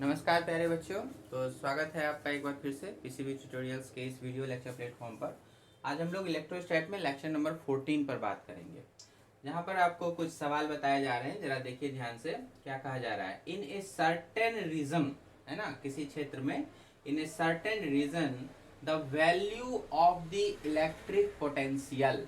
नमस्कार प्यारे बच्चों। तो स्वागत है आपका एक बार फिर से पीसीबी ट्यूटोरियल्स के इस वीडियो लेक्चर प्लेटफॉर्म पर। आज हम लोग इलेक्ट्रोस्टैट में लेक्चर नंबर 14 पर बात करेंगे, जहां पर आपको कुछ सवाल बताए जा रहे हैं। जरा देखिए ध्यान से, क्या कहा जा रहा है। इन ए सर्टेन रीजन, है ना, किसी क्षेत्र में, in a certain region the value of the electric potential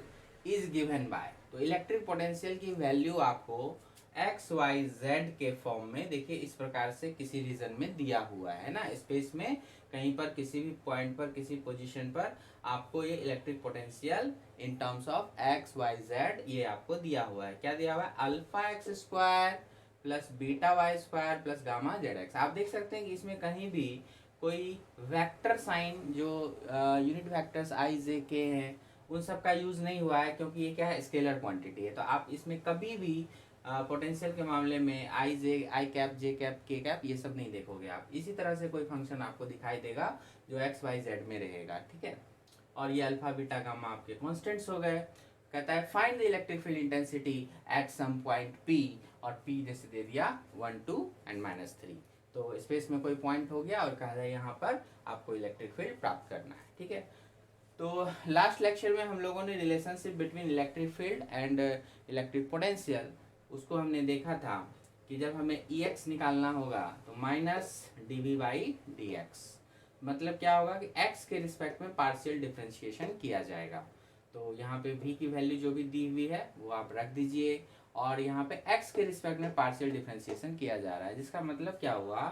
is given by. तो इलेक्ट्रिक पोटेंशियल की वैल्यू आपको एक्स वाई जेड के फॉर्म में, देखिए इस प्रकार से किसी रीजन में दिया हुआ है ना, स्पेस में कहीं पर किसी भी पॉइंट पर, किसी पोजीशन पर आपको ये electric potential in terms of x Y z ये आपको दिया हुआ है। क्या दिया हुआ है? Alpha x square plus beta y square plus gamma z x. आप देख सकते हैं कि इसमें कहीं भी कोई वेक्टर साइन जो यूनिट वेक्टर्स आई जे के हैं उन सब का यूज नहीं हुआ है, क्योंकि ये क्या है, स्केलर क्वांटिटी है। तो आप इसमें कभी भी पोटेंशियल के मामले में आई जे, आई कैप, जे कैप, के कैप ये सब नहीं देखोगे आप। इसी तरह से कोई फंक्शन आपको दिखाई देगा जो एक्स वाई जेड में रहेगा, ठीक है। और ये अल्फा बीटा गामा आपके कॉन्स्टेंट्स हो गए। कहता है find the electric field intensity at some point p, और पी जैसे दे दिया 1 2 एंड -3। तो स्पेस में कोई पॉइंट हो गया और कहा जाए यहाँ पर आपको इलेक्ट्रिक फील्ड प्राप्त करना है, ठीक है। तो लास्ट लेक्चर में हम लोगों ने relationship between electric field and electric potential उसको हमने देखा था कि जब हमें Ex निकालना होगा तो minus d v by d x, मतलब क्या होगा कि x के रिस्पेक्ट में पार्शियल डिफरेंशिएशन किया जाएगा। तो यहाँ पे v की वैल्यू जो भी दी हुई है वो आप रख दीजिए, और यहाँ पे x के रिस्पेक्ट में पार्शियल डिफरेंशिएशन किया जा रहा है, जिसका मतलब क्या हुआ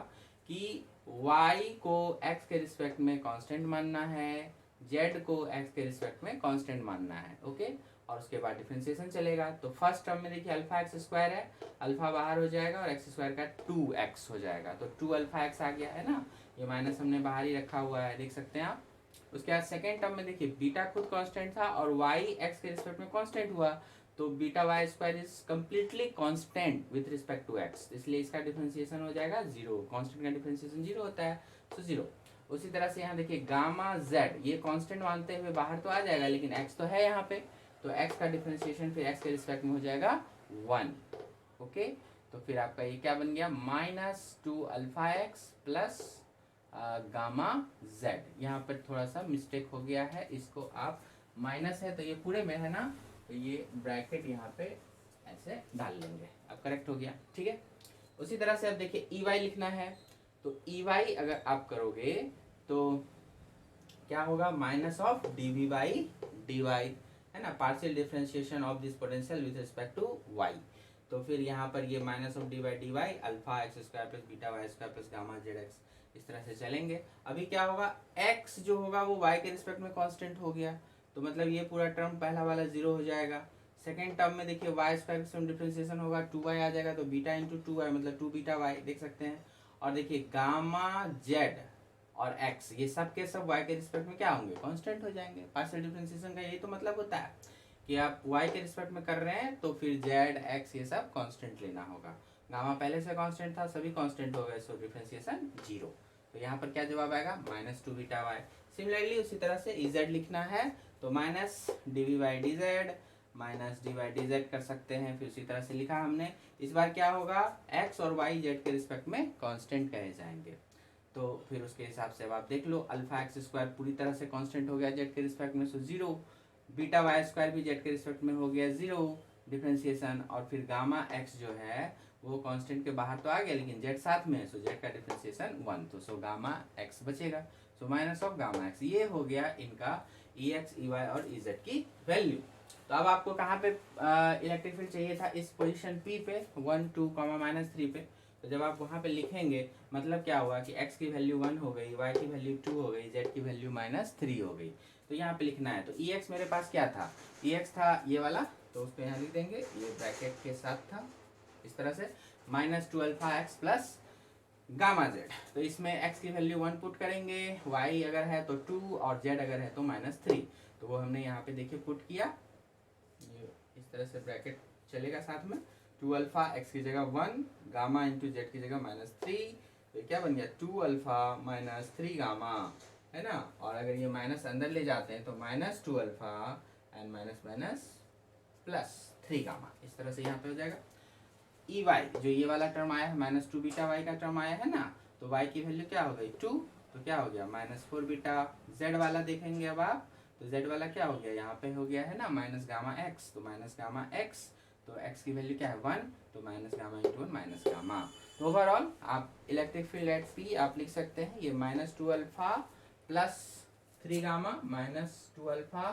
कि y को x के रिस्पेक्ट में कांस्टेंट मानना है, z को x के रिस्पेक्ट में कांस्टेंट मानना है, ओके। और उसके बाद डिफरेंशिएशन चलेगा। तो फर्स्ट टर्म में देखिए अल्फा एक्स स्क्वायर है, अल्फा बाहर हो जाएगा और एक्स स्क्वायर का 2x हो जाएगा, तो 2 अल्फा एक्स आ गया है ना। ये माइनस हमने बाहर ही रखा हुआ है, देख सकते हैं आप। उसके बाद सेकेंड टर्म में देखिए बीटा खुद कांस्टेंट था और y x के रिस्पेक्ट में कांस्टेंट हुआ, तो beta y square is completely constant with respect to x, इसलिए इसका डिफरेंशिएशन हो जाएगा 0। कांस्टेंट का डिफरेंशिएशन 0 होता है, तो 0। उसी तरह से यहाँ देखिए गामा जेड, ये कांस्टेंट मानते हुए बाहर तो आ जाएगा, लेकिन x तो है यहाँ पे, तो x का डिफरेंशिएशन फिर x के रिस्पेक्ट में हो जाएगा 1, ओके। तो फिर आपका ये क्या बन गया, -2 alpha x plus gamma Z. यहाँ पर थोड़ा सा मिस्टेक हो गया है, इसको आप माइनस है तो ये पूरे में है ना, तो ये ब्रैकेट यहाँ पे ऐसे डाल लेंगे, अब करेक्ट हो गया, ठीक है। उसी तरह से अब देखिए ई वाई लिखना है, तो ई वाई अगर आप करोगे तो क्या होगा, minus of d v by d y, है ना, partial differentiation of this potential with respect to y. तो फिर यहाँ पर ये minus of d by d y alpha x square plus beta y square plus gamma z x, इस तरह से चलेंगे। अभी क्या होगा, x जो होगा वो y के रिस्पेक्ट में कांस्टेंट हो गया, तो मतलब ये पूरा टर्म पहला वाला 0 हो जाएगा। सेकेंड टर्म में देखिए y स्क्वायर से डिफरेंशिएशन होगा, 2y आ जाएगा, तो बीटा इंटू 2y मतलब 2 बीटा y, देख सकते हैं। और देखिए गामा जेड और x ये सब के सब y के रिस्पेक्ट में क्या होंगे, कांस्टेंट हो जाएंगे। पार्शियल डिफरेंशिएशन का यही तो मतलब होता है कि आप y के रिस्पेक्ट में कर रहे हैं तो फिर z x ये सब कांस्टेंट लेना होगा। गामा पहले से कांस्टेंट था, सभी कांस्टेंट हो गए, सो डिफरेंशिएशन 0। तो यहाँ पर क्या जवाब आएगा, -2 बीटा वाई। सिमिलरली उसी तरह से इजेड लिखना है तो minus d v by d z minus d y d z कर सकते हैं। फिर उसी तरह से लिखा हमने, इस बार क्या होगा, x और y z के रिस्पेक्ट में कांस्टेंट कहे जाएंगे। तो फिर उसके हिसाब से अब आप देख लो, अल्फा एक्स स्क्वायर पूरी तरह से कांस्टेंट हो गया जेड के रिस्पेक्ट में, सो 0। बीटा वाई स्क्वायर भी जेड के रिस्पेक्ट में हो गया 0 डिफरेंशिएशन। और फिर गामा एक्स जो है वो कांस्टेंट के बाहर तो आ गया, लेकिन जेड साथ में है, सो जेड का डिफरेंशिएशन 1, तो सो गामा एक्स बचेगा, so minus of gamma x. ये हो गया इनका ई एक्स, ई वाई और ई जेड की वैल्यू। तो अब आपको कहाँ पे इलेक्ट्रिक फील्ड चाहिए था, इस पोजीशन पी पे 1 2 -3 पे। तो जब आप वहाँ पे लिखेंगे मतलब क्या हुआ कि x की वैल्यू 1 हो गई, y की वैल्यू 2 हो गई, z की वैल्यू -3 हो गई। तो यहाँ पे लिखना है, तो Ex मेरे पास क्या था, Ex था ये वाला, तो उस पर यहाँ लिख देंगे, ये ब्रैकेट के साथ था इस तरह से, -2 alpha x plus gamma Z. तो इसमें x की वैल्यू 1 पुट करेंगे, y अगर है तो 2 और z अगर है तो -3। तो वो हमने यहाँ पे देखिए पुट किया, ये इस तरह से ब्रैकेट चलेगा साथ में, 2 अल्फा एक्स की जगह 1, गामा इंटू जेड की जगह -3। तो क्या बन गया, 2 अल्फा -3 गामा, है ना। और अगर ये माइनस अंदर ले जाते हैं तो -2 अल्फा एंड माइनस +3 गामा, इस तरह से यहाँ पे हो जाएगा। ई वाई जो ये वाला टर्म आया है, -2 बीटा वाई का टर्म आया है ना, तो y की वैल्यू क्या हो गई 2, तो क्या हो गया -4 बीटा। z वाला देखेंगे अब आप, तो z वाला क्या हो गया, यहाँ पे हो गया है ना माइनस गामा एक्स, तो माइनस गामा एक्स, तो x की वैल्यू क्या है 1, तो minus gamma into minus gamma. तो ओवरऑल आप इलेक्ट्रिक फील्ड एट पी आप लिख सकते हैं ये -2 alpha plus 3 gamma -2 alpha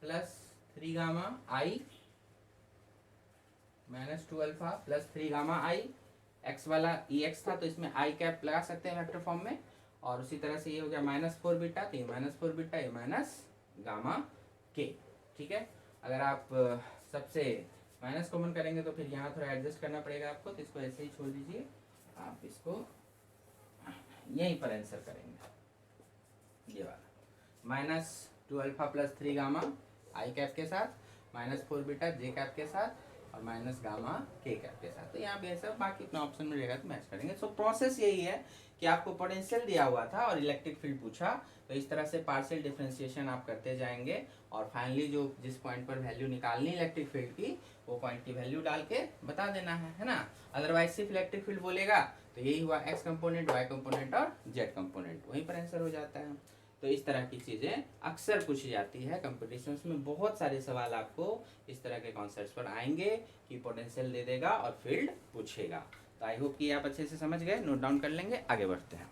plus 3 gamma आई, -2 अल्फा प्लस 3 गामा आई। एक्स वाला ई एक्स था तो इसमें आई कैप लगा सकते हैं वेक्टर फॉर्म में, और उसी तरह से ये हो गया -4 बीटा, तो ये -4 बीटा, ये माइनस गामा के। ठीक है, अगर आप सबसे माइनस कॉमन करेंगे तो फिर यहाँ थोड़ा एडजस्ट करना पड़ेगा आपको, तो इसको ऐसे ही छोड़ दीजिए, आप इसको यहीं पर आंसर करेंगे। ये वाला -2 अल्फा प्लस 3 गामा आई कैप के साथ, -4 बीटा जे कैप के साथ, और माइनस गामा के कैप के साथ। तो यहाँ पे सब बाकी अपना ऑप्शन में रहेगा तो मैच करेंगे। सो प्रोसेस यही है कि आपको पोटेंशियल दिया हुआ था और इलेक्ट्रिक फील्ड पूछा, तो इस तरह से पार्शियल डिफरेंशिएशन आप करते जाएंगे, और फाइनली जो जिस पॉइंट पर वैल्यू निकालनी इलेक्ट्रिक फील्ड की, वो पॉइंट की वैल्यू डाल के बता देना है ना। अदरवाइज सिर्फ इलेक्ट्रिक फील्ड बोलेगा तो यही हुआ एक्स कंपोनेंट, वाई कंपोनेंट और जेड कंपोनेंट, वहीं पर आंसर हो जाता है। तो इस तरह की चीज़ें अक्सर पूछी जाती है कंपटीशंस में। बहुत सारे सवाल आपको इस तरह के कॉन्सेप्ट्स पर आएंगे कि पोटेंशियल दे देगा और फील्ड पूछेगा। तो आई होप कि आप अच्छे से समझ गए, नोट डाउन कर लेंगे, आगे बढ़ते हैं।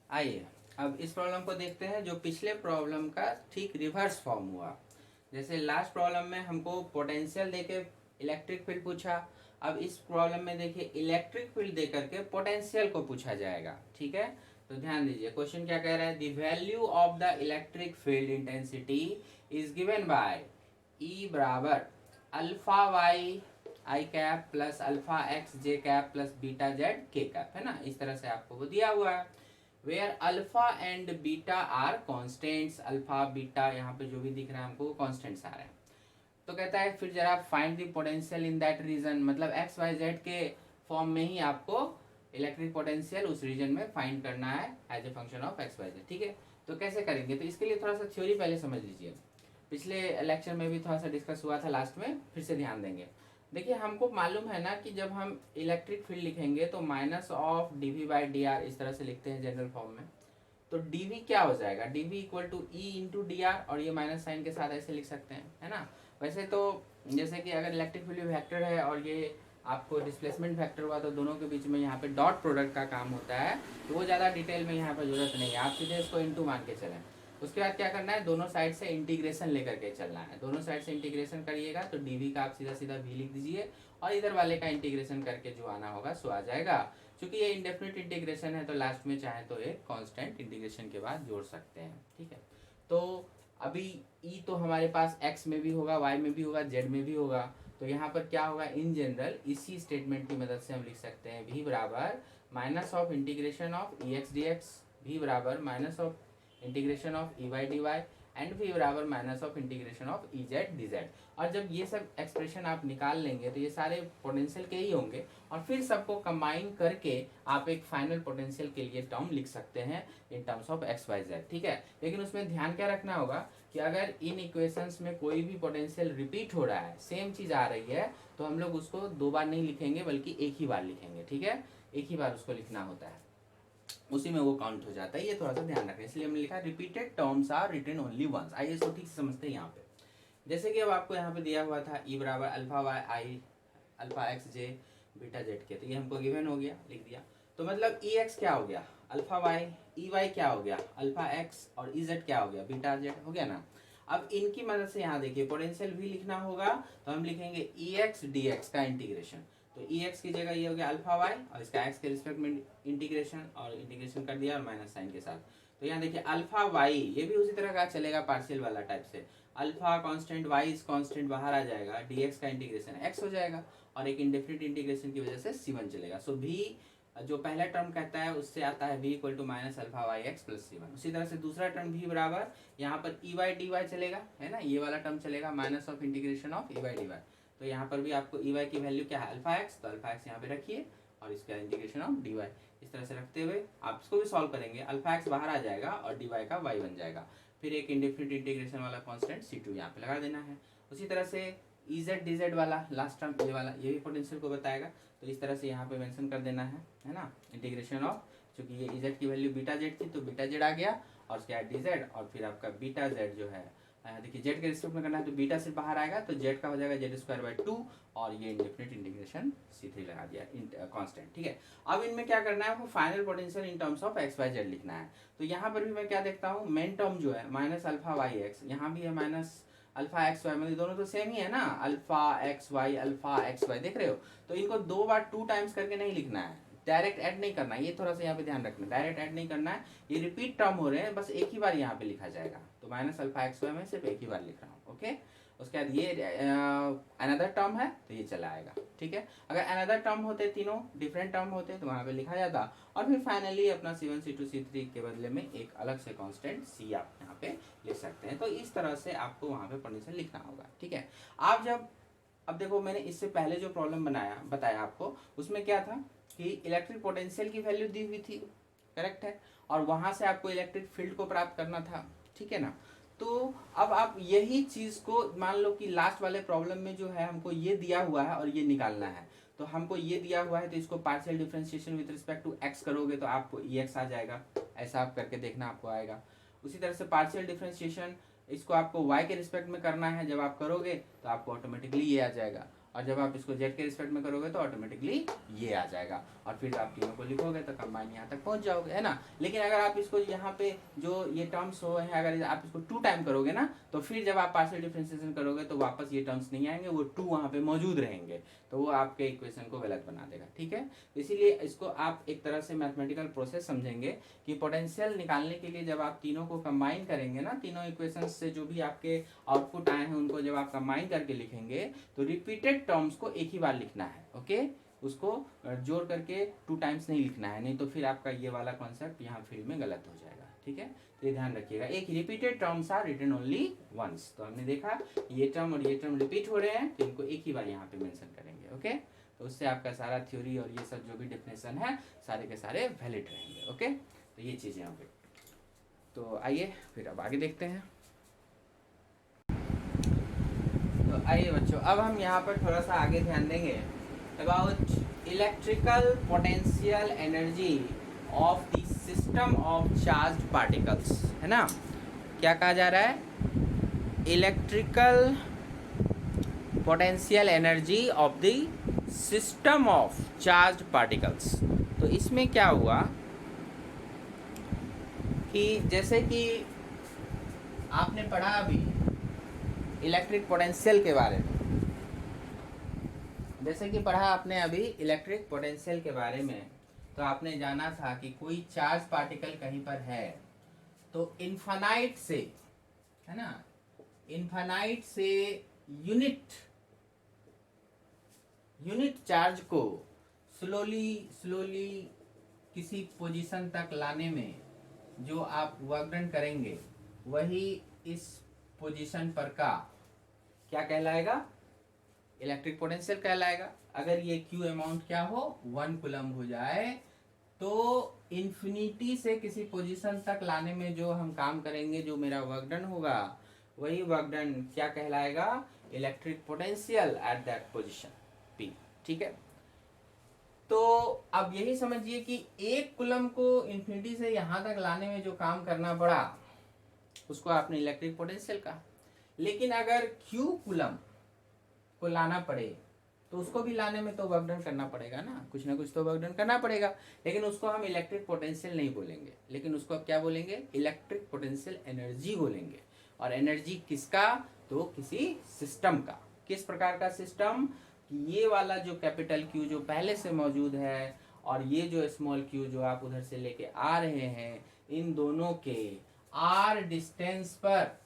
आइए अब इस प्रॉब्लम को देखते हैं जो पिछले प्रॉब्लम का ठीक रिवर्स फॉर्म हुआ। जैसे लास्ट प्रॉब्लम में हमको पोटेंशियल देके इलेक्ट्रिक फील्ड पूछा, अब इस प्रॉब्लम में देखिए इलेक्ट्रिक फील्ड दे करके पोटेंशियल को पूछा जाएगा। ठीक है, तो ध्यान दीजिए क्वेश्चन क्या कह रहा है, the value of the electric field intensity is given by E बराबर alpha Y I cap plus alpha x J cap plus beta Z K cap, है ना। इस तरह से आपको वो दिया हुआ है, where alpha and beta are constants. Alpha beta यहाँ पे जो भी दिख रहा है हमको कॉन्स्टेंट्स आ रहे हैं। तो कहता है फिर जरा find the potential in that region, मतलब एक्स वाई जेड के फॉर्म में ही आपको इलेक्ट्रिक पोटेंशियल उस रीजन में फाइंड करना है as a function of x Y z. ठीक है, तो कैसे करेंगे, तो इसके लिए थोड़ा सा थ्योरी पहले समझ लीजिए। पिछले लेक्चर में भी थोड़ा सा डिस्कस हुआ था, लास्ट में फिर से ध्यान देंगे। देखिए हमको मालूम है ना कि जब हम इलेक्ट्रिक फील्ड लिखेंगे तो minus of d v by d r इस तरह से लिखते हैं जनरल फॉर्म में। तो डी वी क्या हो जाएगा, d v equal to e into d r, और ये माइनस साइन के साथ ऐसे लिख सकते हैं, है ना। वैसे तो जैसे कि अगर इलेक्ट्रिक फील्ड वेक्टर है और ये आपको डिस्प्लेसमेंट वेक्टर हुआ, तो दोनों के बीच में यहाँ पे डॉट प्रोडक्ट का काम होता है, तो वो ज़्यादा डिटेल में यहाँ पर जरूरत नहीं है, आप सीधे इसको इंटू मान के चलें। उसके बाद क्या करना है, दोनों साइड से इंटीग्रेशन लेकर के चलना है। दोनों साइड से इंटीग्रेशन करिएगा तो डी का आप सीधा सीधा वी लिख दीजिए, और इधर वाले का इंटीग्रेशन करके जो आना होगा सो आ जाएगा। क्योंकि ये इंडेफिनिट इंटीग्रेशन है तो लास्ट में चाहे तो एक कांस्टेंट इंटीग्रेशन के बाद जोड़ सकते हैं। ठीक है, तो अभी ई तो हमारे पास एक्स में भी होगा, वाई में भी होगा, जेड में भी होगा। तो यहाँ पर क्या होगा, इन जनरल इसी स्टेटमेंट की मदद से हम लिख सकते हैं वी बराबर minus of integration of E X D X, V बराबर minus of integration of E Y D Y, and V बराबर minus of integration of E Z D Z. और जब ये सब एक्सप्रेशन आप निकाल लेंगे तो ये सारे पोटेंशियल के ही होंगे, और फिर सबको कंबाइन करके आप एक फाइनल पोटेंशियल के लिए टर्म लिख सकते हैं in terms of x Y z. ठीक है, लेकिन उसमें ध्यान क्या रखना होगा कि अगर इन इक्वेशंस में कोई भी पोटेंशियल रिपीट हो रहा है, सेम चीज़ आ रही है, तो हम लोग उसको दो बार नहीं लिखेंगे बल्कि एक ही बार लिखेंगे। ठीक है, एक ही बार उसको लिखना होता है, उसी में वो काउंट हो जाता है। ये थोड़ा सा ध्यान रखें, इसलिए हमने लिखा repeated terms are written only once. आइए इसको ठीक से समझते हैं यहाँ पे। जैसे कि अब आपको यहाँ पे दिया हुआ था ई बराबर alpha Y i alpha x j beta Z के, तो ये हमको गिवन हो गया, लिख दिया। तो मतलब ई एक्स क्या हो गया अल्फा वाई, ई वाई क्या हो गया अल्फा एक्स, और ई जेड क्या हो गया बीटा जेड, हो गया ना। अब इनकी मदद से यहाँ देखिए पोटेंशियल भी लिखना होगा, तो हम लिखेंगे ई एक्स डी एक्स का इंटीग्रेशन। तो ई एक्स की जगह ये हो गया अल्फा वाई, और इसका एक्स के रिस्पेक्ट में इंटीग्रेशन, और इंटीग्रेशन कर दिया और माइनस साइन के साथ। तो यहाँ देखिए अल्फा वाई, ये भी उसी तरह का चलेगा पार्शियल वाला टाइप से। Alpha constant, y is constant, बाहर आ जाएगा, डीएक्स का इंटीग्रेशन एक्स हो जाएगा, और एक इंडेफिनिट इंटीग्रेशन की वजह से C1 चलेगा। सो भी जो पहला टर्म कहता है उससे आता है v equal to minus alpha y x plus C1। उसी तरह से दूसरा टर्म v बराबर यहाँ पर ई वाई डी वाई चलेगा, है ना, ये वाला टर्म चलेगा minus of integration of E Y D y. तो यहाँ पर भी आपको ई वाई की वैल्यू क्या है अल्फा एक्स, तो अल्फा एक्स यहाँ पे रखिए, और इसका इंटीग्रेशन ऑफ डी वाई इस तरह से रखते हुए आप इसको भी सॉल्व करेंगे। अल्फा एक्स बाहर आ जाएगा और डी वाई का वाई बन जाएगा, फिर एक इंडेफिनिट इंटीग्रेशन वाला कांस्टेंट C2 यहाँ पे लगा देना है। उसी तरह से EZ DZ वाला लास्ट टर्म ये वाला, ये भी पोटेंशियल को बताएगा। तो इस तरह से यहाँ पे मेंशन कर देना है ना। इंटीग्रेशन ऑफ, चूंकि ये EZ की वैल्यू बीटा जेड थी तो बीटा जेड आ गया, और उसके बाद DZ, और फिर आपका बीटा जेड जो है देखिए जेड के रिस्पेक्ट में करना है तो बीटा से बाहर आएगा तो जेड का हो जाएगा Z²/2, और ये इंडेफिनिट इंटीग्रेशन C3 लगा दिया कांस्टेंट। ठीक है, अब इनमें क्या करना है, आपको final potential in terms of XYZ लिखना है। तो यहाँ पर भी मैं क्या देखता हूँ, मेन टर्म जो है माइनस अल्फा वाई एक्स, यहाँ भी है माइनस अल्फा एक्स वाई, मतलब दोनों तो सेम ही है ना, अल्फा एक्स वाई देख रहे हो। तो इनको 2 बार 2 टाइम्स करके नहीं लिखना है, डायरेक्ट ऐड नहीं करना है, ये थोड़ा सा यहाँ पे ध्यान रखना, डायरेक्ट ऐड नहीं करना है, ये रिपीट टर्म हो रहे हैं, बस एक ही बार यहाँ पे लिखा जाएगा। तो माइनस अल्फा एक्स वाई में सिर्फ एक ही बार लिख रहा हूँ। ओके, उसके बाद ये अनदर टर्म है तो ये चला आएगा। ठीक है, अगर अनदर टर्म होते, तीनों डिफरेंट टर्म होते तो वहाँ पे लिखा जाता, और फिर फाइनली अपना C1 C2 C3 के बदले में एक अलग से कांस्टेंट C आप यहाँ पे ले सकते हैं। तो इस तरह से आपको वहाँ पे पोटेंशियल लिखना होगा। ठीक है, आप जब, अब देखो मैंने इससे पहले जो प्रॉब्लम बताया आपको, उसमें क्या था कि इलेक्ट्रिक पोटेंशियल की वैल्यू दी हुई थी, करेक्ट है, और वहां से आपको इलेक्ट्रिक फील्ड को प्राप्त करना था। ठीक है ना, तो अब आप यही चीज को मान लो कि लास्ट वाले प्रॉब्लम में जो है हमको ये दिया हुआ है और ये निकालना है, तो हमको ये दिया हुआ है तो इसको partial differentiation with respect to x करोगे तो आपको EX आ जाएगा, ऐसा आप करके देखना, आपको आएगा। उसी तरह से पार्शियल डिफरेंशिएशन इसको आपको y के रिस्पेक्ट में करना है, जब आप करोगे तो आपको ऑटोमेटिकली ये आ जाएगा, और जब आप इसको z के रिस्पेक्ट में करोगे तो ऑटोमेटिकली ये आ जाएगा, और फिर आप तीनों को लिखोगे तो कंबाइन यहाँ तक पहुँच जाओगे, है ना। लेकिन अगर आप इसको यहाँ पे जो ये टर्म्स हो हैं, अगर आप इसको 2 टाइम करोगे ना, तो फिर जब आप पार्शियल डिफरेंशिएशन करोगे तो वापस ये टर्म्स नहीं आएंगे, वो 2 वहाँ पे मौजूद रहेंगे, तो वो आपके इक्वेशन को गलत बना देगा। ठीक है, इसीलिए इसको आप एक तरह से मैथमेटिकल प्रोसेस समझेंगे कि पोटेंशियल निकालने के लिए जब आप तीनों को कंबाइन करेंगे ना, तीनों इक्वेशंस से जो भी आपके आउटपुट आए हैं उनको जब आप कंबाइन करके लिखेंगे तो रिपीटेड टर्म्स को एक ही बार लिखना है। ओके, उसको जोड़ करके 2 टाइम्स नहीं लिखना है, नहीं तो फिर आपका ये वाला कॉन्सेप्ट यहाँ फील्ड में गलत हो जाएगा। ठीक है, तो ये ध्यान रखिएगा, एक repeated terms are written only once. तो हमने देखा ये टर्म और ये टर्म रिपीट हो रहे हैं तो इनको एक ही बार यहाँ पे मेंशन करेंगे। ओके, तो उससे आपका सारा थ्योरी और ये सब जो भी डेफिनेशन है सारे के सारे वैलिड रहेंगे। ओके, तो ये चीज़ें यहाँ पे, तो आइए फिर अब आगे देखते हैं। तो आइए बच्चों, अब हम यहाँ पर थोड़ा सा आगे ध्यान देंगे about electrical potential energy of the system of charged particles, है ना। क्या कहा जा रहा है, electrical potential energy of the system of charged particles. तो इसमें क्या हुआ कि जैसे कि आपने पढ़ा अभी इलेक्ट्रिक पोटेंशियल के बारे में, जैसे कि पढ़ा आपने अभी इलेक्ट्रिक पोटेंशियल के बारे में, तो आपने जाना था कि कोई चार्ज पार्टिकल कहीं पर है तो इन्फानाइट से, है ना, इन्फानाइट से यूनिट चार्ज को स्लोली किसी पोजीशन तक लाने में जो आप वर्क डन करेंगे वही इस पोजीशन पर का क्या कहलाएगा, इलेक्ट्रिक पोटेंशियल कहलाएगा। अगर ये Q अमाउंट क्या हो 1 कूलम हो जाए तो इन्फिनिटी से किसी पोजीशन तक लाने में जो हम काम करेंगे, जो मेरा वर्क डन होगा, वही वर्क डन क्या कहलाएगा, electric potential at that position P। ठीक है, तो अब यही समझिए कि 1 कूलम को इन्फिनिटी से यहां तक लाने में जो काम करना पड़ा उसको आपने इलेक्ट्रिक पोटेंशियल कहा। लेकिन अगर Q कूलम को लाना पड़े तो उसको भी लाने में तो वर्क डन करना पड़ेगा ना कुछ तो वर्क डन करना पड़ेगा, लेकिन उसको हम इलेक्ट्रिक पोटेंशियल नहीं बोलेंगे, लेकिन उसको अब क्या बोलेंगे, इलेक्ट्रिक पोटेंशियल एनर्जी बोलेंगे। और एनर्जी किसका, तो किसी सिस्टम का। किस प्रकार का सिस्टम, कि ये वाला जो कैपिटल Q जो पहले से मौजूद है और ये जो स्मॉल q जो आप उधर से लेके आ रहे हैं, इन दोनों के r डिस्टेंस पर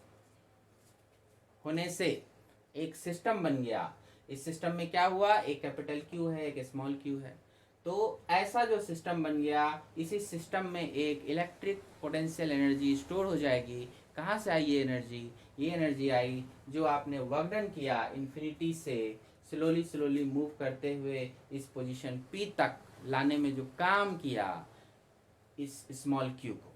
होने से एक सिस्टम बन गया। इस सिस्टम में क्या हुआ, एक कैपिटल Q है, एक स्मॉल q है, तो ऐसा जो सिस्टम बन गया, इसी सिस्टम में एक इलेक्ट्रिक पोटेंशियल एनर्जी स्टोर हो जाएगी। कहाँ से आई ये एनर्जी, ये एनर्जी आई जो आपने वर्क डन किया इन्फिनिटी से स्लोली मूव करते हुए इस पोजीशन P तक लाने में जो काम किया इस स्मॉल q को,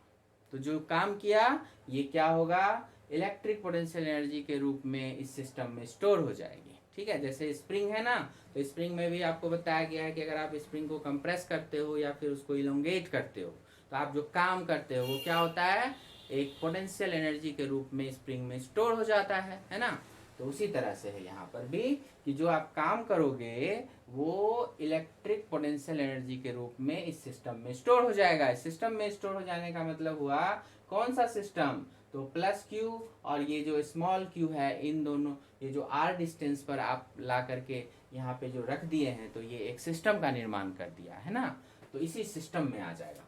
तो जो काम किया ये क्या होगा, इलेक्ट्रिक पोटेंशियल एनर्जी के रूप में इस सिस्टम में स्टोर हो जाएगी। ठीक है, जैसे स्प्रिंग है ना, तो स्प्रिंग में भी आपको बताया गया है कि अगर आप स्प्रिंग को कंप्रेस करते हो या फिर उसको इलोंगेट करते हो तो आप जो काम करते हो वो क्या होता है, एक पोटेंशियल एनर्जी के रूप में स्प्रिंग में स्टोर हो जाता है ना। तो उसी तरह से है यहाँ पर भी कि जो आप काम करोगे वो इलेक्ट्रिक पोटेंशियल एनर्जी के रूप में इस सिस्टम में स्टोर हो जाएगा। इस सिस्टम में स्टोर हो जाने का मतलब हुआ कौन सा सिस्टम, तो प्लस क्यू और ये जो स्मॉल क्यू है, इन दोनों ये जो आर डिस्टेंस पर आप ला करके यहाँ पे जो रख दिए हैं तो ये एक सिस्टम का निर्माण कर दिया है ना, तो इसी सिस्टम में आ जाएगा।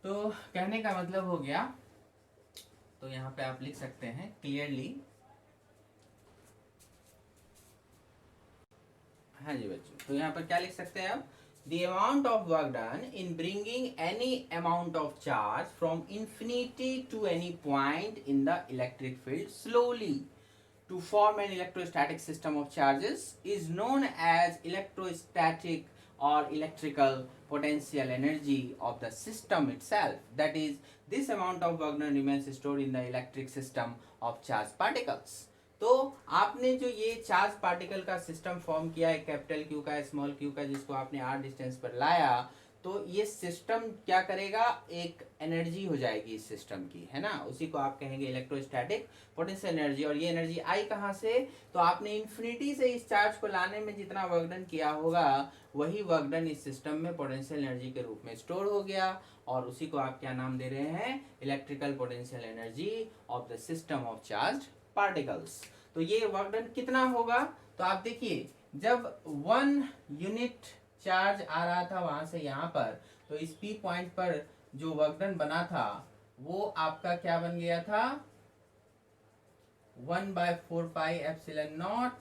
तो कहने का मतलब हो गया, तो यहाँ पे आप लिख सकते हैं क्लियरली, हाँ जी बच्चों, तो यहाँ पर क्या लिख सकते हैं आप, the amount of work done in bringing any amount of charge from infinity to any point in the electric field slowly to form an electrostatic system of charges is known as electrostatic or electrical potential energy of the system itself. That is, this amount of work done remains stored in the electric system of charged particles. तो आपने जो ये charge particle का system form किया है, capital Q का small Q का, जिसको आपने आर डिस्टेंस पर लाया, तो ये सिस्टम क्या करेगा, एक एनर्जी हो जाएगी इस सिस्टम की, है ना, उसी को आप कहेंगे इलेक्ट्रोस्टैटिक पोटेंशियल एनर्जी। और ये एनर्जी आई कहाँ से, तो आपने इन्फिनिटी से इस चार्ज को लाने में जितना वर्क डन किया होगा वही वर्क डन इस सिस्टम में पोटेंशियल एनर्जी के रूप में स्टोर हो गया, और उसी को आप क्या नाम दे रहे हैं, electrical potential energy of the system of charge particles. तो ये वर्क डन कितना होगा, तो आप देखिए जब 1 यूनिट चार्ज आ रहा था वहां से यहाँ पर, तो इस पी पॉइंट पर जो वर्क डन बना था वो आपका क्या बन गया था, 1/4πε0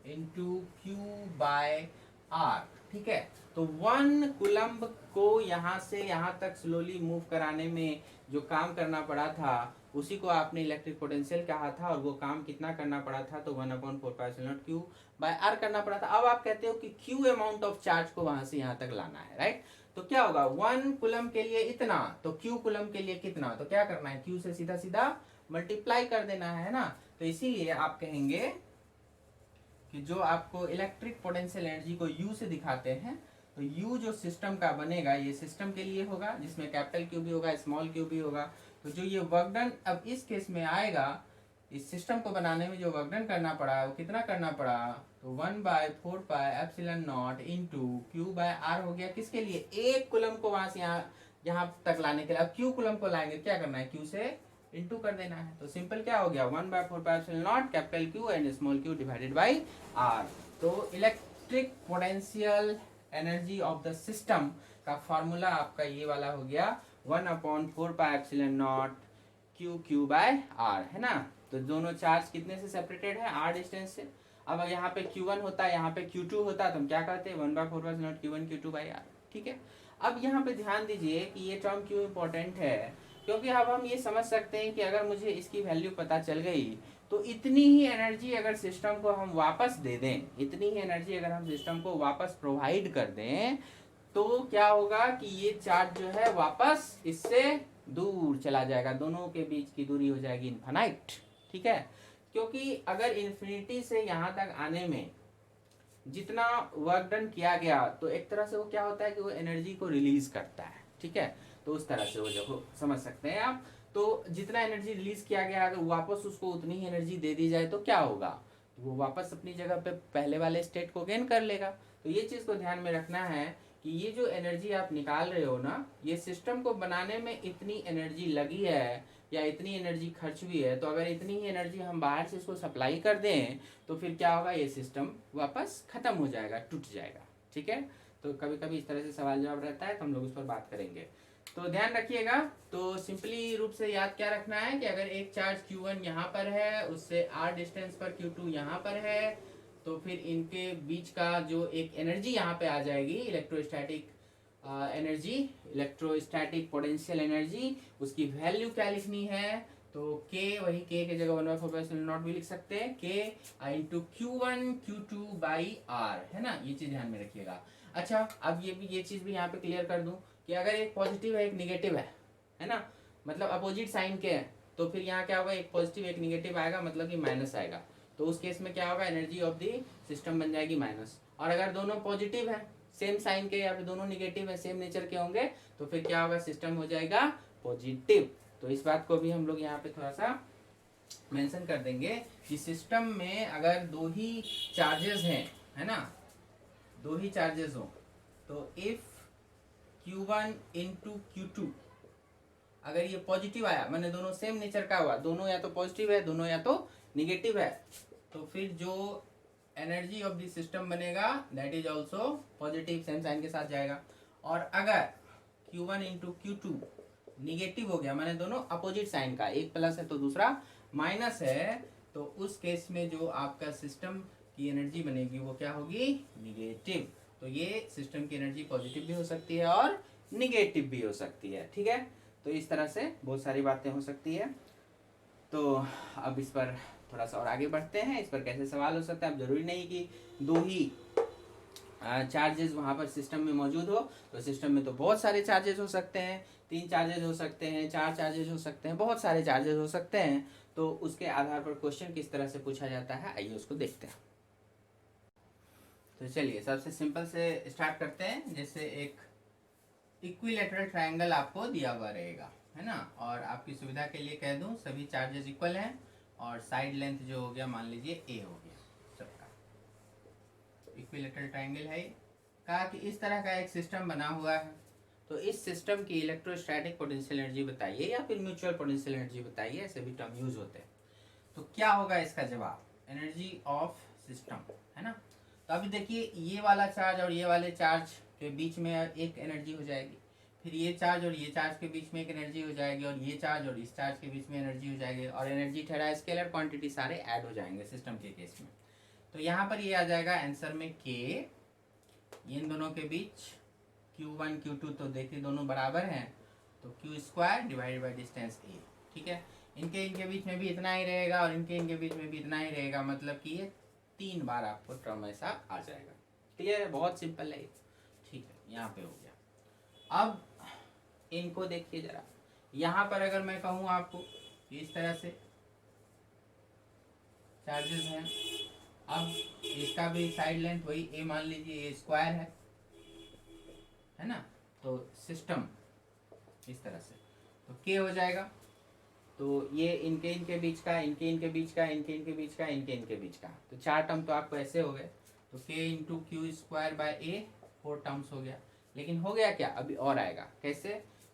इंटू Q/R, ठीक है। तो 1 कुलम्ब को यहाँ से यहाँ तक स्लोली मूव कराने में जो काम करना पड़ा था उसी को आपने इलेक्ट्रिक पोटेंशियल कहा था, और वो काम कितना करना पड़ा था, तो 1/4πε0 Q/R करना पड़ा था। अब आप कहते हो कि Q अमाउंट ऑफ चार्ज को वहां से यहाँ तक लाना है, राइट। तो क्या होगा, 1 कुलम के लिए इतना, तो Q कुलम के लिए कितना, तो क्या करना है, Q से सीधा सीधा मल्टीप्लाई कर देना है ना। तो इसीलिए आप कहेंगे कि जो आपको इलेक्ट्रिक पोटेंशियल एनर्जी को U से दिखाते हैं, तो U जो सिस्टम का बनेगा ये सिस्टम के लिए होगा, जिसमें कैपिटल Q भी होगा स्मॉल q भी होगा। तो जो ये वर्क डन अब इस केस में आएगा, इस सिस्टम को बनाने में जो वर्क डन करना पड़ा वो कितना करना पड़ा, तो 1/4πε0 इंटू Q/R हो गया, किसके लिए, एक कुलम को वहां से यहाँ तक लाने के लिए। अब Q कुलम को लाएंगे, क्या करना है, Q से इंटू कर देना है। तो सिंपल क्या हो गया, 1/4πε0 capital Q and small q divided by R। तो electric potential energy of the system का फॉर्मूला आपका ये वाला हो गया, 1/4πε0 Q/R, है ना। तो दोनों चार्ज कितने से सेपरेटेड है, R डिस्टेंस से। अब यहाँ पे Q1 होता, यहाँ पे Q2 होता, तो हम क्या कहते हैं, 1/4πε0 Q1 Q2/R, ठीक है। अब यहाँ पे ध्यान दीजिए कि ये टर्म क्यों इंपॉर्टेंट है, क्योंकि अब हम ये समझ सकते हैं कि अगर मुझे इसकी वैल्यू पता चल गई तो इतनी ही एनर्जी अगर सिस्टम को हम वापस दे दें, इतनी ही एनर्जी अगर हम सिस्टम को वापस प्रोवाइड कर दें, तो क्या होगा कि ये चार्ज जो है वापस इससे दूर चला जाएगा, दोनों के बीच की दूरी हो जाएगी इनफाइनाइट, ठीक है। क्योंकि अगर इन्फिनिटी से यहाँ तक आने में जितना वर्क डन किया गया, तो एक तरह से वो क्या होता है कि वो एनर्जी को रिलीज करता है, ठीक है। तो उस तरह से वो जो समझ सकते हैं आप, तो जितना एनर्जी रिलीज किया गया अगर वापस उसको उतनी ही एनर्जी दे दी जाए तो क्या होगा, वो वापस अपनी जगह पे पहले वाले स्टेट को गेन कर लेगा। तो ये चीज को ध्यान में रखना है कि ये जो एनर्जी आप निकाल रहे हो ना, ये सिस्टम को बनाने में इतनी एनर्जी लगी है या इतनी एनर्जी खर्च हुई है, तो अगर इतनी ही एनर्जी हम बाहर से इसको सप्लाई कर दें तो फिर क्या होगा, ये सिस्टम वापस खत्म हो जाएगा, टूट जाएगा, ठीक है। तो कभी कभी इस तरह से सवाल जवाब रहता है, तो हम लोग उस पर बात करेंगे, तो ध्यान रखिएगा। तो सिंपली रूप से याद क्या रखना है कि अगर एक चार्ज Q1 यहाँ पर है, उससे R डिस्टेंस पर Q2 यहाँ पर है, तो फिर इनके बीच का जो एक एनर्जी यहाँ पे आ जाएगी, electrostatic energy, electrostatic potential energy, उसकी वैल्यू क्या लिखनी है, तो K, वही K की जगह 1/4πε0 भी लिख सकते हैं, K इंटू Q1 Q2/R, है ना, ये चीज ध्यान में रखिएगा। अच्छा, अब ये चीज भी यहाँ पे क्लियर कर दूं कि अगर एक पॉजिटिव है एक निगेटिव है ना, मतलब अपोजिट साइन के है, तो फिर यहाँ क्या होगा, एक पॉजिटिव एक निगेटिव आएगा, मतलब कि माइनस आएगा। तो उस केस में क्या होगा, एनर्जी ऑफ द सिस्टम बन जाएगी माइनस। और अगर दोनों पॉजिटिव है, सेम साइन के, या फिर दोनों निगेटिव है, सेम नेचर के होंगे, तो फिर क्या होगा, सिस्टम हो जाएगा पॉजिटिव। तो इस बात को भी हम लोग यहाँ पे थोड़ा सा मेंशन कर देंगे कि सिस्टम में अगर दो ही चार्जेस हैं, है ना, दो ही चार्जेस हो, तो इफ Q1 इंटू Q2 अगर ये पॉजिटिव आया, मैंने दोनों सेम नेचर का हुआ, दोनों या तो पॉजिटिव है, दोनों या तो निगेटिव है, तो फिर जो एनर्जी ऑफ द सिस्टम बनेगा that is also positive, same sign के साथ जाएगा। और अगर Q1 इंटू Q2 निगेटिव हो गया, मैंने दोनों अपोजिट साइन का, एक प्लस है तो दूसरा माइनस है, तो उस केस में जो आपका सिस्टम की एनर्जी बनेगी वो क्या होगी, निगेटिव। तो ये सिस्टम की एनर्जी पॉजिटिव भी हो सकती है और निगेटिव भी हो सकती है, ठीक है। तो इस तरह से बहुत सारी बातें हो सकती है। तो अब इस पर थोड़ा सा और आगे बढ़ते हैं, इस पर कैसे सवाल हो सकता है। अब जरूरी नहीं कि दो ही चार्जेस वहाँ पर सिस्टम में मौजूद हो, तो सिस्टम में तो बहुत सारे चार्जेस हो सकते हैं, 3 चार्जेस हो सकते हैं, 4 चार्जेस हो सकते हैं, बहुत सारे चार्जेस हो सकते हैं। तो उसके आधार पर क्वेश्चन किस तरह से पूछा जाता है, आइए उसको देखते हैं। तो चलिए सबसे सिंपल से स्टार्ट करते हैं। जैसे एक इक्विलेटरल ट्रायंगल आपको दिया हुआ रहेगा, है ना, और आपकी सुविधा के लिए कह दूं सभी चार्जेस इक्वल हैं, और साइड लेंथ जो हो गया मान लीजिए a हो गया सबका। इक्विलेटरल ट्रायंगल है, कहा कि इस तरह का एक सिस्टम बना हुआ है, तो इस सिस्टम की इलेक्ट्रोस्टैटिक पोटेंशियल एनर्जी बताइए या फिर म्यूचुअल पोटेंशियल एनर्जी बताइए, ऐसे भी टर्म यूज होते हैं। तो क्या होगा इसका जवाब, एनर्जी ऑफ सिस्टम, है ना। तो अभी देखिए ये वाला चार्ज और ये वाले चार्ज के बीच में एक एनर्जी हो जाएगी, फिर ये चार्ज और ये चार्ज के बीच में एक एनर्जी हो जाएगी, और ये चार्ज और इस चार्ज के बीच में एनर्जी हो जाएगी, और एनर्जी ठहरा स्केलर क्वांटिटी सारे ऐड हो जाएंगे सिस्टम के केस में। तो यहाँ पर ये आ जाएगा आंसर में k, इन दोनों के बीच Q1 Q2, तो देखिए दोनों बराबर हैं, तो Q² divided by distance a, ठीक है। इनके बीच में भी इतना ही रहेगा, और इनके बीच में भी इतना ही रहेगा, मतलब कि ये 3 बार आपको टर्म ऐसा आ जाएगा। क्लियर है, बहुत सिंपल है, ठीक है। यहाँ पे हो गया। अब इनको देखिए जरा, यहाँ पर अगर मैं कहूँ आपको इस तरह से चार्जेस हैं, अब इसका भी साइड लेंथ वही a मान लीजिए, a² है ना, तो सिस्टम इस तरह से, तो k हो जाएगा। तो ये इनके बीच का, इनके बीच का, इनके बीच का, इनके बीच का, तो 4 टर्म तो आपको ऐसे हो गए, तो k into Q² by a 4 terms हो गया। लेकिन हो गया क्या, अभी और आएगा, कैसे,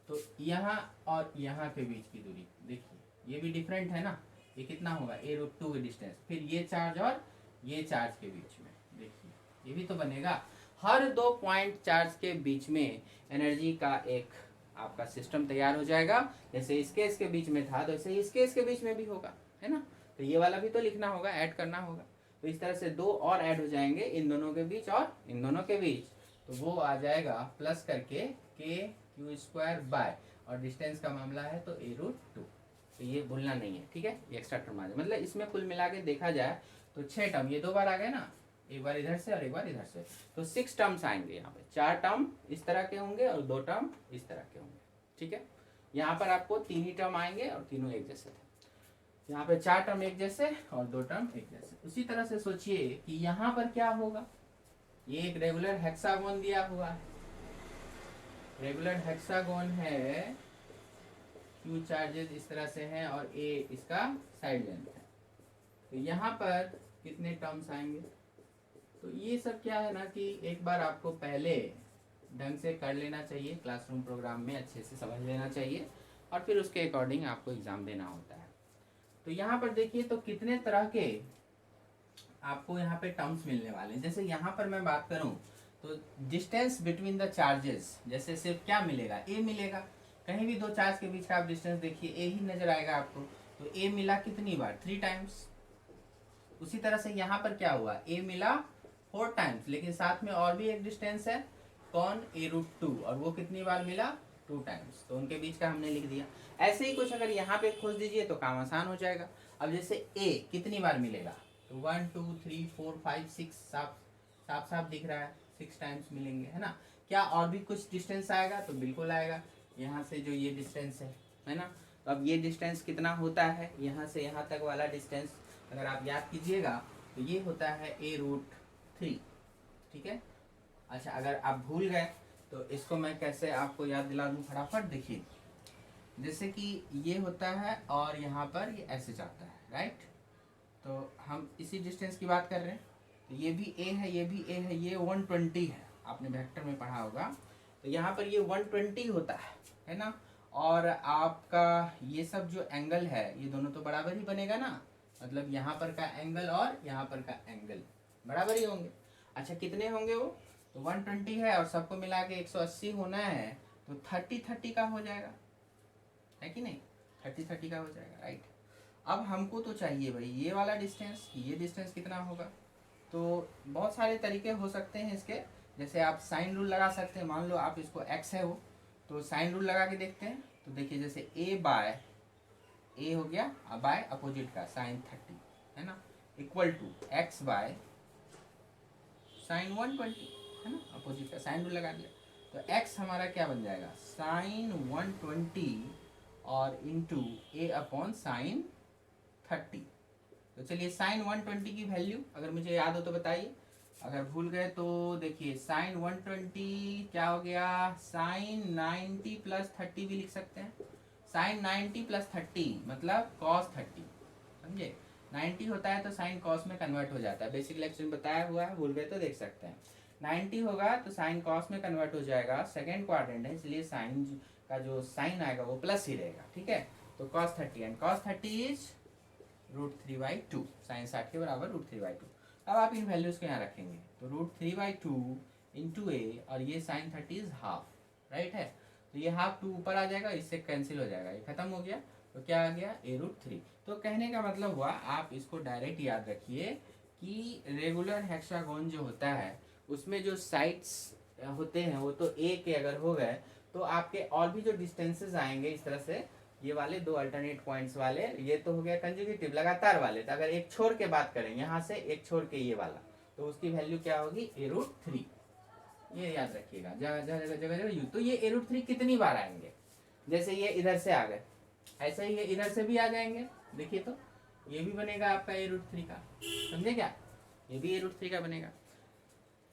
तो यहाँ और यहाँ के बीच की दूरी देखिए, ये भी डिफरेंट है ना, ये कितना होगा a√2 डिस्टेंस, फिर ये चार्ज और ये चार्ज के बीच में देखिए ये भी तो बनेगा। हर 2 पॉइंट चार्ज के बीच में एनर्जी का एक आपका सिस्टम तैयार हो जाएगा। जैसे इस केस के बीच में था, तो ऐसे इस केस के बीच में भी होगा, है ना। तो ये वाला भी तो लिखना होगा, ऐड करना होगा। तो इस तरह से 2 और ऐड हो जाएंगे इन दोनों के बीच और इन दोनों के बीच, तो वो आ जाएगा प्लस करके k² बाय, और डिस्टेंस का मामला है तो a√2। तो ये भूलना नहीं है, ठीक है, ये एक्स्ट्रा टर्म आ जाए, मतलब इसमें कुल मिला के देखा जाए तो 6 टर्म, ये 2 बार आ गए ना, एक बार इधर से और एक बार इधर से, तो 6 टर्म्स आएंगे यहाँ पे। 4 टर्म इस तरह के होंगे और 2 टर्म इस तरह के होंगे, ठीक है। यहाँ पर आपको 3 ही टर्म आएंगे और तीनों एक जैसे थे। यहाँ पे 4 टर्म एक जैसे और 2 टर्म एक जैसे। उसी तरह से सोचिए कि यहाँ पर क्या होगा, ये एक रेगुलर हेक्सागोन दिया हुआ है, रेगुलर हेक्सागोन है, Q चार्जेस इस तरह से हैं और A इसका साइड लेंथ है। तो यहाँ पर कितने टर्म्स आएंगे, तो ये सब क्या है ना कि एक बार आपको पहले ढंग से कर लेना चाहिए, क्लासरूम प्रोग्राम में अच्छे से समझ लेना चाहिए, और फिर उसके अकॉर्डिंग आपको एग्जाम देना होता है। तो यहाँ पर देखिए तो कितने तरह के आपको यहाँ पे टर्म्स मिलने वाले हैं। जैसे यहाँ पर मैं बात करूँ तो डिस्टेंस बिटवीन द चार्जेस, जैसे सिर्फ क्या मिलेगा, a मिलेगा। कहीं भी 2 चार्ज के बीच का आप डिस्टेंस देखिए a ही नजर आएगा आपको, तो a मिला कितनी बार, 3 टाइम्स। उसी तरह से यहाँ पर क्या हुआ, a मिला 4 टाइम्स, लेकिन साथ में और भी एक डिस्टेंस है, कौन, a√2, और वो कितनी बार मिला, 2 टाइम्स, तो उनके बीच का हमने लिख दिया। ऐसे ही कुछ अगर यहाँ पे खोज दीजिए तो काम आसान हो जाएगा। अब जैसे a कितनी बार मिलेगा, तो 1 2 3 4 5 6, साफ साफ दिख रहा है, 6 टाइम्स मिलेंगे, है ना। क्या और भी कुछ डिस्टेंस आएगा, तो बिल्कुल आएगा। यहाँ से जो ये डिस्टेंस है ना, तो अब ये डिस्टेंस कितना होता है, यहाँ से यहाँ तक वाला डिस्टेंस, अगर आप याद कीजिएगा तो ये होता है a√3, ठीक है। अच्छा, अगर आप भूल गए तो इसको मैं कैसे आपको याद दिला दूँ फटाफट। देखिए, जैसे कि ये होता है और यहाँ पर ये ऐसे जाता है, राइट। तो हम इसी डिस्टेंस की बात कर रहे हैं। तो ये भी a है, ये भी a है, ये 120 है, आपने वेक्टर में पढ़ा होगा। तो यहाँ पर ये 120 होता है ना। और आपका ये सब जो एंगल है ये दोनों तो बराबर ही बनेगा ना, मतलब यहाँ पर का एंगल और यहाँ पर का एंगल बराबर ही होंगे। अच्छा, कितने होंगे वो? तो 120 है और सबको मिला के 180 होना है, तो 30-30 का हो जाएगा, है कि नहीं? 30-30 का हो जाएगा, राइट। अब हमको तो चाहिए भाई ये वाला डिस्टेंस, ये डिस्टेंस कितना होगा। तो बहुत सारे तरीके हो सकते हैं इसके। जैसे आप साइन रूल लगा सकते हैं, मान लो आप इसको x है वो, तो साइन रूल लगा के देखते हैं। तो देखिए, जैसे a हो गया, बाय अपोजिट का साइन 30 है ना, equal to x by sine 120 है ना, अपोजिट का साइन रूल लगा दिया। तो x हमारा क्या बन जाएगा, साइन 120 और इंटू a/साइन 30। तो चलिए साइन 120 की वैल्यू अगर मुझे याद हो तो बताइए, अगर भूल गए तो देखिए साइन 120 क्या हो गया, साइन 90 प्लस 30 भी लिख सकते हैं। साइन 90 प्लस 30 मतलब कॉस 30, समझे। 90 होता है तो साइन कॉस में कन्वर्ट हो जाता है, बेसिक लेक्चर में बताया हुआ है, भूल गए तो देख सकते हैं। 90 होगा तो साइन कॉस में कन्वर्ट हो जाएगा, सेकेंड क्वाड्रेंट है इसलिए साइन का जो साइन आएगा वो प्लस ही रहेगा, ठीक है। तो cos 30 and cos 30 is √3/2, sine 60 के बराबर √3/2। अब आप इन वैल्यूज को यहाँ रखेंगे तो √3/2 इंटू ए, और ये साइन 30 इज हाफ, राइट है। तो ये हाफ 2 ऊपर आ जाएगा, इससे कैंसिल हो जाएगा, ये खत्म हो गया। तो क्या आ गया, a√3। तो कहने का मतलब हुआ, आप इसको डायरेक्ट याद रखिए कि रेगुलर हेक्सागोन जो होता है उसमें जो साइड्स होते हैं वो तो a के अगर हो गए तो आपके और भी जो डिस्टेंसेस आएंगे इस तरह से, ये वाले दो अल्टरनेट पॉइंट्स वाले, ये तो हो गया कंजुगेटिव लगातार वाले। तो अगर एक छोर के बात करें, यहाँ से एक छोर के ये वाला, तो उसकी वैल्यू क्या होगी, a√3। ये याद रखिएगा जगह जगह यू। तो ये a√3 कितनी बार आएंगे, जैसे ये इधर से आ गए ऐसे ही ये इधर से भी आ जाएंगे। देखिए तो ये भी बनेगा आपका a√3 का, समझे क्या, ये भी a√3 का बनेगा।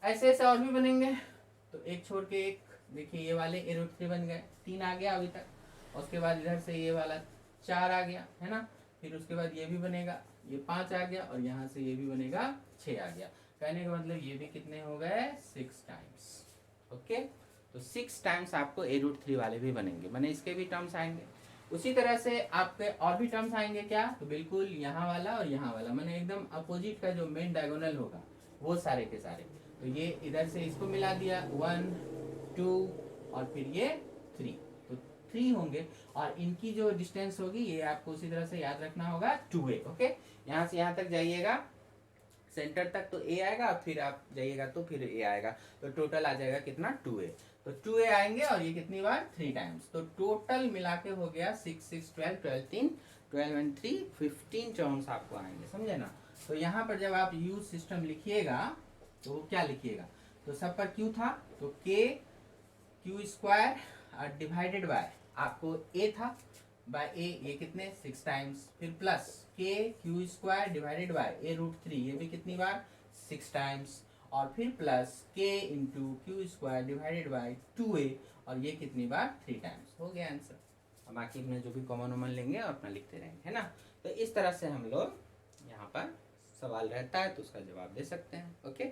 ऐसे ऐसे और भी बनेंगे। तो एक छोड़ के एक, देखिए ये वाले a√3 बन गए, 3 आ गया अभी तक। उसके बाद इधर से ये वाला 4 आ गया, है ना। फिर उसके बाद ये भी बनेगा, ये 5 आ गया, और यहाँ से ये भी बनेगा 6 आ गया। कहने का मतलब ये भी कितने हो गए, 6 टाइम्स। ओके, तो 6 टाइम्स आपको a√3 वाले भी बनेंगे, माने इसके भी टर्म्स आएंगे। उसी तरह से आपके और भी टर्म्स आएंगे क्या, तो बिल्कुल यहाँ वाला और यहाँ वाला, माने एकदम अपोजिट का जो मेन डायगोनल होगा वो सारे के सारे। तो ये इधर से इसको मिला दिया, 1 2 और फिर ये 3, तो 3 होंगे। और इनकी जो डिस्टेंस होगी ये आपको उसी तरह से याद रखना होगा, 2a। ओके, यहाँ से यहाँ तक जाइएगा सेंटर तक तो a आएगा, फिर आप जाइएगा तो फिर a आएगा, तो टोटल आ जाएगा कितना, 2a। तो 2a आएंगे और ये कितनी बार, 3 टाइम्स। तो टोटल मिला के हो गया 6 6 12 12 3 12 एंड 3 15 टर्म्स आपको आएंगे, समझे ना। तो यहाँ पर जब आप यूज सिस्टम लिखिएगा तो क्या लिखिएगा, तो सब पर q था तो k² डिवाइडेड बाय आपको a था बाय a, ये कितने 6 टाइम्स, फिर plus k² divided by a√3, ये भी कितनी बार 6 टाइम्स, और फिर plus k into q² divided by 2a, और ये कितनी बार 3 टाइम्स। हो गया आंसर। अब बाकी में जो भी कॉमन वॉमन लेंगे और अपना लिखते रहेंगे, है ना। तो इस तरह से हम लोग यहाँ पर सवाल रहता है तो उसका जवाब दे सकते हैं। ओके,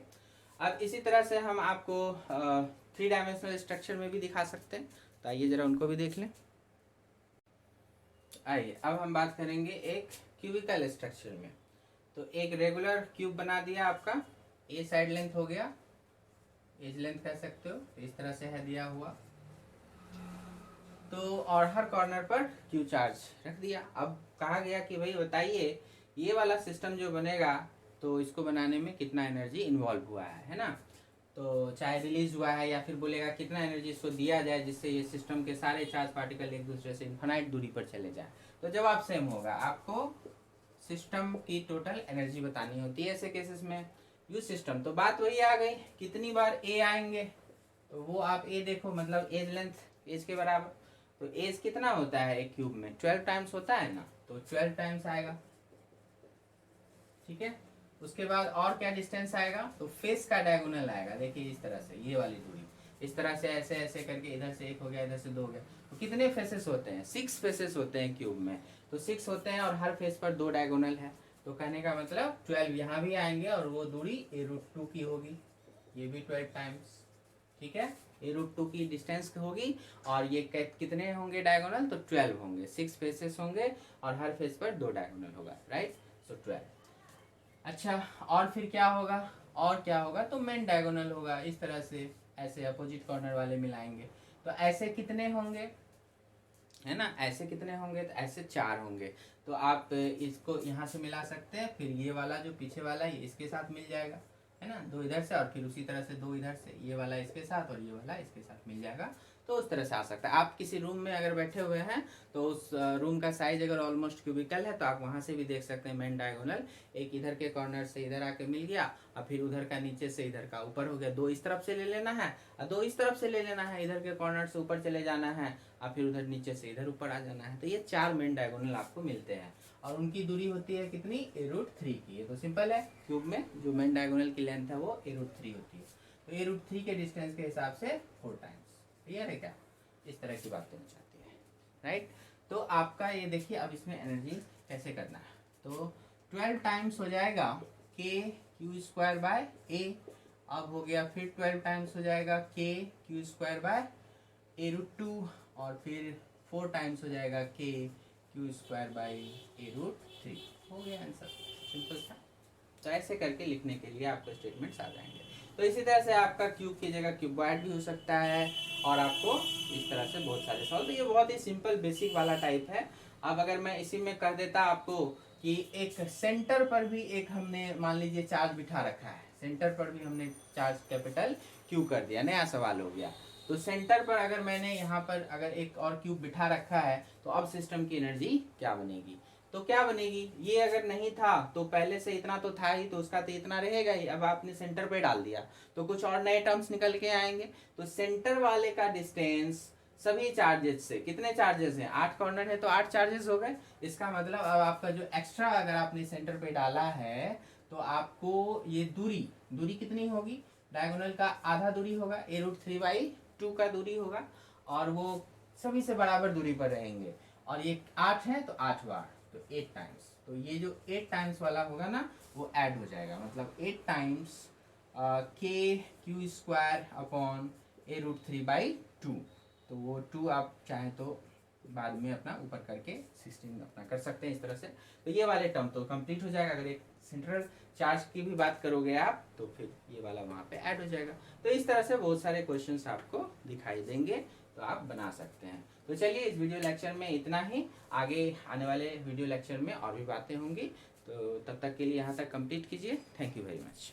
अब इसी तरह से हम आपको 3 डायमेंशनल स्ट्रक्चर में भी दिखा सकते हैं, तो आइए जरा उनको भी देख लें। आइए अब हम बात करेंगे एक क्यूबिकल स्ट्रक्चर में। तो एक रेगुलर क्यूब बना दिया आपका, ए साइड लेंथ हो गया, एज लेंथ कह सकते हो, इस तरह से है दिया हुआ। तो और हर कॉर्नर पर क्यू चार्ज रख दिया। अब कहा गया कि भाई बताइए ये वाला सिस्टम जो बनेगा तो इसको बनाने में कितना एनर्जी इन्वॉल्व हुआ है ना। तो चाहे रिलीज हुआ है या फिर बोलेगा कितना एनर्जी इसको दिया जाए जिससे ये सिस्टम के सारे चार्ज पार्टिकल एक दूसरे से इन्फिनाइट दूरी पर चले जाए। तो जवाब सेम होगा, आपको सिस्टम की टोटल एनर्जी बतानी होती है ऐसे केसेस में। यूज सिस्टम तो बात वही आ गई, कितनी बार ए आएंगे, तो वो आप ए देखो, मतलब एज लेंथ एज के बराबर। तो एज कितना होता है एक क्यूब में, 12 टाइम्स होता है ना, तो 12 टाइम्स आएगा। ठीक है। उसके बाद और क्या डिस्टेंस आएगा, तो फेस का डायगोनल आएगा। देखिए इस तरह से, ये वाली दूरी इस तरह से ऐसे ऐसे करके, इधर से एक हो गया, इधर से दो हो गया। तो कितने फेसेस होते हैं, 6 फेसेस होते हैं क्यूब में। तो 6 होते हैं और हर फेस पर 2 डायगोनल है। तो कहने का मतलब 12 यहाँ भी आएंगे और वो दूरी a√2 की होगी, ये भी 12 टाइम्स। ठीक है, a√2 की डिस्टेंस होगी और ये कितने होंगे डायगोनल, तो 12 होंगे। 6 फेसेस होंगे और हर फेस पर 2 डायगोनल होगा, राइट। सो 12। अच्छा, और फिर क्या होगा, और क्या होगा, तो मेन डायगोनल होगा इस तरह से, ऐसे अपोजिट कॉर्नर वाले मिलाएंगे। तो ऐसे कितने होंगे, है ना, ऐसे कितने होंगे, तो ऐसे 4 होंगे। तो आप इसको यहाँ से मिला सकते हैं, फिर ये वाला जो पीछे वाला है इसके साथ मिल जाएगा, है ना, 2 इधर से और फिर उसी तरह से 2 इधर से, ये वाला इसके साथ और ये वाला इसके साथ मिल जाएगा। तो उस तरह से आ सकता है। आप किसी रूम में अगर बैठे हुए हैं तो उस रूम का साइज अगर ऑलमोस्ट क्यूबिकल है तो आप वहाँ से भी देख सकते हैं मेन डायगोनल। एक इधर के कॉर्नर से इधर आके मिल गया और फिर उधर का नीचे से इधर का ऊपर हो गया। 2 इस तरफ से ले लेना है और 2 इस तरफ से ले लेना है, इधर के कॉर्नर से ऊपर चले जाना है और फिर उधर नीचे से इधर ऊपर आ जाना है। तो ये 4 मेन डायगोनल आपको मिलते हैं और उनकी दूरी होती है कितनी, a√3 की। ये तो सिंपल है, क्यूब में जो मेन डायगोनल की लेंथ है वो a√3 होती है। तो a√3 के डिस्टेंस के हिसाब से 4 टाइम्स। क्लियर है क्या, इस तरह की बात करना चाहती है, राइट। तो आपका ये देखिए, अब इसमें एनर्जी कैसे करना है। तो 12 टाइम्स हो जाएगा k²/a। अब हो गया फिर 12 टाइम्स हो जाएगा k²/a√2 और फिर 4 टाइम्स हो जाएगा k²/a√3। हो गया आंसर, सिंपल था। तो ऐसे करके लिखने के लिए आपको स्टेटमेंट्स आ जाएंगे। तो इसी तरह से आपका क्यूब की जगह क्यूबॉइड भी हो सकता है और आपको इस तरह से बहुत सारे सवाल। तो ये बहुत ही सिंपल बेसिक वाला टाइप है। अब अगर मैं इसी में कह देता आपको कि एक सेंटर पर भी एक हमने मान लीजिए चार्ज बिठा रखा है, सेंटर पर भी हमने चार्ज कैपिटल क्यू कर दिया, नया सवाल हो गया। तो सेंटर पर अगर मैंने यहाँ पर अगर एक और क्यूब बिठा रखा है तो अब सिस्टम की एनर्जी क्या बनेगी, तो क्या बनेगी, ये अगर नहीं था तो पहले से इतना तो था ही, तो उसका तो इतना रहेगा ही। अब आपने सेंटर पे डाल दिया तो कुछ और नए टर्म्स निकल के आएंगे। तो सेंटर वाले का डिस्टेंस सभी चार्जेस से, कितने चार्जेस हैं, 8 कॉर्नर है तो 8 चार्जेस हो गए। इसका मतलब अब आपका जो एक्स्ट्रा अगर आपने सेंटर पे डाला है तो आपको ये दूरी, दूरी कितनी होगी, डायगोनल का आधा दूरी होगा, a√3/2 का दूरी होगा और वो सभी से बराबर दूरी पर रहेंगे। और ये 8 है तो 8 बार, तो 8 टाइम्स। तो ये जो 8 टाइम्स वाला होगा ना वो ऐड हो जाएगा, मतलब 8 टाइम्स k²/a√3/2। तो वो 2 आप चाहें तो बाद में अपना ऊपर करके 16 अपना कर सकते हैं इस तरह से। तो ये वाले टर्म तो कंप्लीट हो जाएगा। अगर एक सेंट्रल चार्ज की भी बात करोगे आप तो फिर ये वाला वहाँ पे ऐड हो जाएगा। तो इस तरह से बहुत सारे क्वेश्चंस आपको दिखाई देंगे, तो आप बना सकते हैं। तो चलिए इस वीडियो लेक्चर में इतना ही, आगे आने वाले वीडियो लेक्चर में और भी बातें होंगी। तो तब तक के लिए यहाँ तक कंप्लीट कीजिए। Thank you very much.